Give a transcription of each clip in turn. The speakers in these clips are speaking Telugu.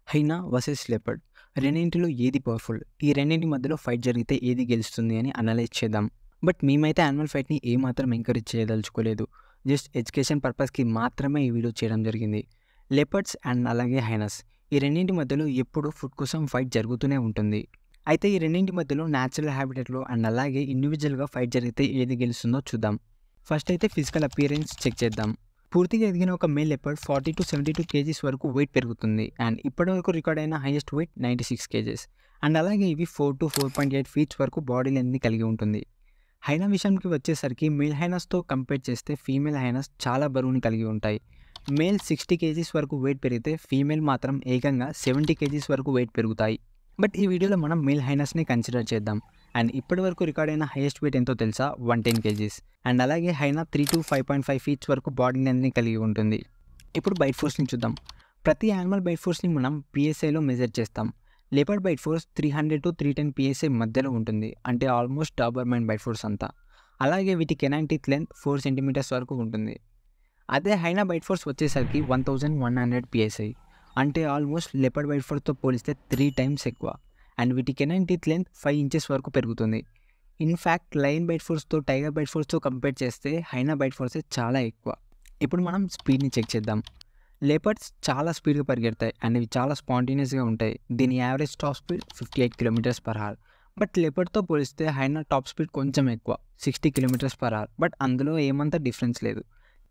హైనా వర్సెస్ లెపర్డ్ రెండింటిలో ఏది పవర్ఫుల్? ఈ రెండింటి మధ్యలో ఫైట్ జరిగితే ఏది గెలుస్తుంది అని అనలైజ్ చేద్దాం. బట్ మేమైతే యానిమల్ ఫైట్‌ని ఏమాత్రం ఎంకరేజ్ చేయదలుచుకోలేదు. జస్ట్ ఎడ్యుకేషన్ పర్పస్‌కి మాత్రమే ఈ వీడియో చేయడం జరిగింది. లెపర్డ్స్ అండ్ అలాగే హైనాస్ ఈ రెండింటి మధ్యలో ఎప్పుడూ ఫుడ్ కోసం ఫైట్ జరుగుతూనే ఉంటుంది. అయితే ఈ రెండింటి మధ్యలో న్యాచురల్ హ్యాబిటెట్‌లో అండ్ అలాగే ఇండివిజువల్‌గా ఫైట్ జరిగితే ఏది గెలుస్తుందో చూద్దాం. ఫస్ట్ అయితే ఫిజికల్ అపియరెన్స్ చెక్ చేద్దాం. పూర్తిగా ఎదిగిన ఒక మేల్ లెపర్డ్ 40-72 కేజీస్ వరకు వెయిట్ పెరుగుతుంది. అండ్ ఇప్పటివరకు రికార్డ్ అయిన హైయెస్ట్ వెయిట్ 96 కేజెస్. అండ్ అలాగే ఇవి 4-4.8 ఫీట్స్ వరకు బాడీ లెంత్‌ని కలిగి ఉంటుంది. హైనా విషయానికి వచ్చేసరికి మేల్ హైనాస్‌తో కంపేర్ చేస్తే ఫీమేల్ హైనాస్ చాలా బరువుని కలిగి ఉంటాయి. మేల్ 60 కేజీస్ వరకు వెయిట్ పెరిగితే ఫీమేల్ మాత్రం ఏకంగా 70 కేజీస్ వరకు వెయిట్ పెరుగుతాయి. బట్ ఈ వీడియోలో మనం మేల్ హైనాస్‌ని కన్సిడర్ చేద్దాం. అండ్ ఇప్పటివరకు రికార్డ్ అయిన హైయెస్ట్ వెయిట్ ఎంతో తెలుసా? 110 కేజీస్. అండ్ అలాగే హైనా 3-5.5 ఫీట్స్ వరకు బాడీ లెంత్‌ని కలిగి ఉంటుంది. ఇప్పుడు బైట్ ఫోర్స్‌ని చూద్దాం. ప్రతి యానిమల్ బైట్ ఫోర్స్‌ని మనం PSIలో మెజర్ చేస్తాం. లెపర్డ్ బైట్ ఫోర్స్ 300-310 PSI మధ్యలో ఉంటుంది. అంటే ఆల్మోస్ట్ డాబర్‌మైన్ బైట్ ఫోర్స్ అంతా. అలాగే వీటి కెనైన్ టీత్ లెంత్ 4 సెంటీమీటర్స్ వరకు ఉంటుంది. అదే హైనా బైట్ ఫోర్స్ వచ్చేసరికి 1100 PSI. అంటే ఆల్మోస్ట్ లెపర్డ్ బైట్ ఫోర్స్‌తో పోలిస్తే 3 టైమ్స్ ఎక్కువ. అండ్ వీటి కెనైన్ టీత్ లెంత్ 5 ఇంచెస్ వరకు పెరుగుతుంది. ఇన్‌ఫ్యాక్ట్ లయన్ బైట్ ఫోర్స్‌తో టైగర్ బైట్ ఫోర్స్‌తో కంపేర్ చేస్తే హైనా బైట్ ఫోర్సే చాలా ఎక్కువ. ఇప్పుడు మనం స్పీడ్‌ని చెక్ చేద్దాం. లెపర్డ్స్ చాలా స్పీడ్‌గా పరిగెడతాయి అండ్ ఇవి చాలా స్పాంటేనియస్‌గా ఉంటాయి. దీని average top speed 58 km/h. But లెపర్డ్‌తో పోలిస్తే హైనా టాప్ స్పీడ్ కొంచెం ఎక్కువ 60 km/h. బట్ అందులో ఏమంత డిఫరెన్స్ లేదు.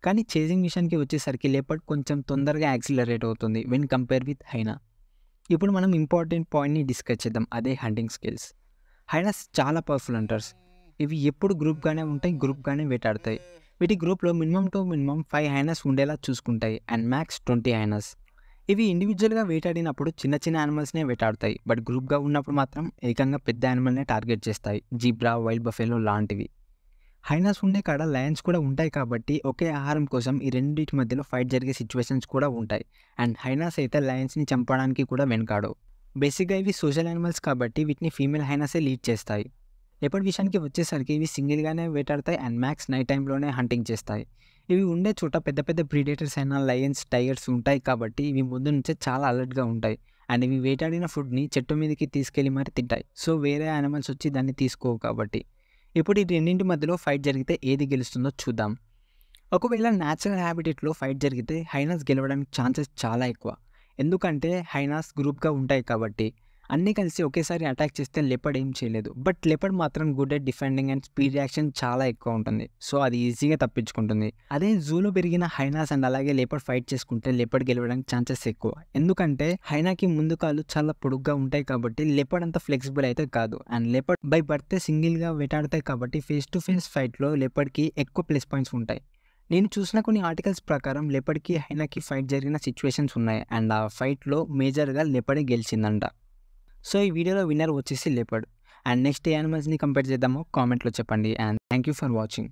కానీ చేజింగ్ విషయానికి వచ్చేసరికి లెపర్డ్ కొంచెం తొందరగా యాక్సిలరేట్ అవుతుంది వెన్ కంపేర్ విత్ హైనా. ఇప్పుడు మనం ఇంపార్టెంట్ పాయింట్‌ని డిస్కస్ చేద్దాం. అదే హంటింగ్ స్కిల్స్. హైనాస్ చాలా పవర్ఫుల్ హంటర్స్. ఇవి ఎప్పుడు గ్రూప్‌గానే ఉంటాయి, గ్రూప్‌గానే వేటాడతాయి. వీటి గ్రూప్‌లో మినిమమ్ 5 హైనాస్ ఉండేలా చూసుకుంటాయి అండ్ మ్యాక్స్ 20 హైనాస్. ఇవి ఇండివిజువల్‌గా వేటాడినప్పుడు చిన్న చిన్న యానిమల్స్‌నే వేటాడతాయి. బట్ గ్రూప్‌గా ఉన్నప్పుడు మాత్రం ఏకంగా పెద్ద యానిమల్‌నే టార్గెట్ చేస్తాయి. జీబ్రా, వైల్డ్ బఫెలో లాంటివి. హైనాస్ ఉండే కాడ లయన్స్ కూడా ఉంటాయి కాబట్టి ఒకే ఆహారం కోసం ఈ రెండిటి మధ్యలో ఫైట్ జరిగే సిచ్యువేషన్స్ కూడా ఉంటాయి. అండ్ హైనాస్ అయితే లయన్స్‌ని చంపడానికి కూడా వెనకాడవు. బేసిక్‌గా ఇవి సోషల్ యానిమల్స్ కాబట్టి వీటిని ఫీమేల్ హైనాసే లీడ్ చేస్తాయి. ఎప్పటి విషయానికి వచ్చేసరికి ఇవి సింగిల్‌గానే వేటాడతాయి అండ్ మ్యాక్స్ నైట్ టైంలోనే హంటింగ్ చేస్తాయి. ఇవి ఉండే చోట పెద్ద పెద్ద ప్రీడేటర్స్ అయిన లయన్స్, టైగర్స్ ఉంటాయి కాబట్టి ఇవి ముందు నుంచే చాలా అలర్ట్‌గా ఉంటాయి. అండ్ ఇవి వేటాడిన ఫుడ్‌ని చెట్టు మీదకి తీసుకెళ్ళి మరి తింటాయి. సో వేరే యానిమల్స్ వచ్చి దాన్ని తీసుకోవు కాబట్టి. ఇప్పుడు ఈ రెండింటి మధ్యలో ఫైట్ జరిగితే ఏది గెలుస్తుందో చూద్దాం. ఒకవేళ న్యాచురల్ హ్యాబిటెట్‌లో ఫైట్ జరిగితే హైనాస్ గెలవడానికి ఛాన్సెస్ చాలా ఎక్కువ. ఎందుకంటే హైనాస్ గ్రూప్‌గా ఉంటాయి కాబట్టి. అన్నీ కలిసి ఒకేసారి అటాక్ చేస్తే లెపర్డ్ ఏం చేయలేదు. బట్ లెపర్డ్ మాత్రం good at defending and speed reaction చాలా ఎక్కువ ఉంటుంది. సో అది ఈజీగా తప్పించుకుంటుంది. అదే జూలో పెరిగిన హైనాస్ అండ్ అలాగే లెపర్డ్ ఫైట్ చేసుకుంటే లెపర్డ్ గెలవడానికి ఛాన్సెస్ ఎక్కువ. ఎందుకంటే హైనాకి ముందు కాళ్ళు చాలా పొడుగ్గా ఉంటాయి కాబట్టి లెపర్డ్ అంత ఫ్లెక్సిబుల్ అయితే కాదు. అండ్ లెపర్డ్ బై బర్తే సింగిల్‌గా వేటాడతాయి కాబట్టి ఫేస్ టు ఫేస్ ఫైట్‌లో లెపర్డ్‌కి ఎక్కువ ప్లస్ పాయింట్స్ ఉంటాయి. నేను చూసిన కొన్ని ఆర్టికల్స్ ప్రకారం లెపర్డ్‌కి, హైనాకి ఫైట్ జరిగిన సిచ్యువేషన్స్ ఉన్నాయి. అండ్ ఆ ఫైట్‌లో మేజర్‌గా లెపర్డే గెలిచిందంట. సో ఈ వీడియోలో విన్నర్ వచ్చేసి లెపర్డ్. అండ్ నెక్స్ట్ ఏ యానిమల్స్‌ని కంపేర్ చేద్దామో కామెంట్‌లో చెప్పండి. And thank you for watching.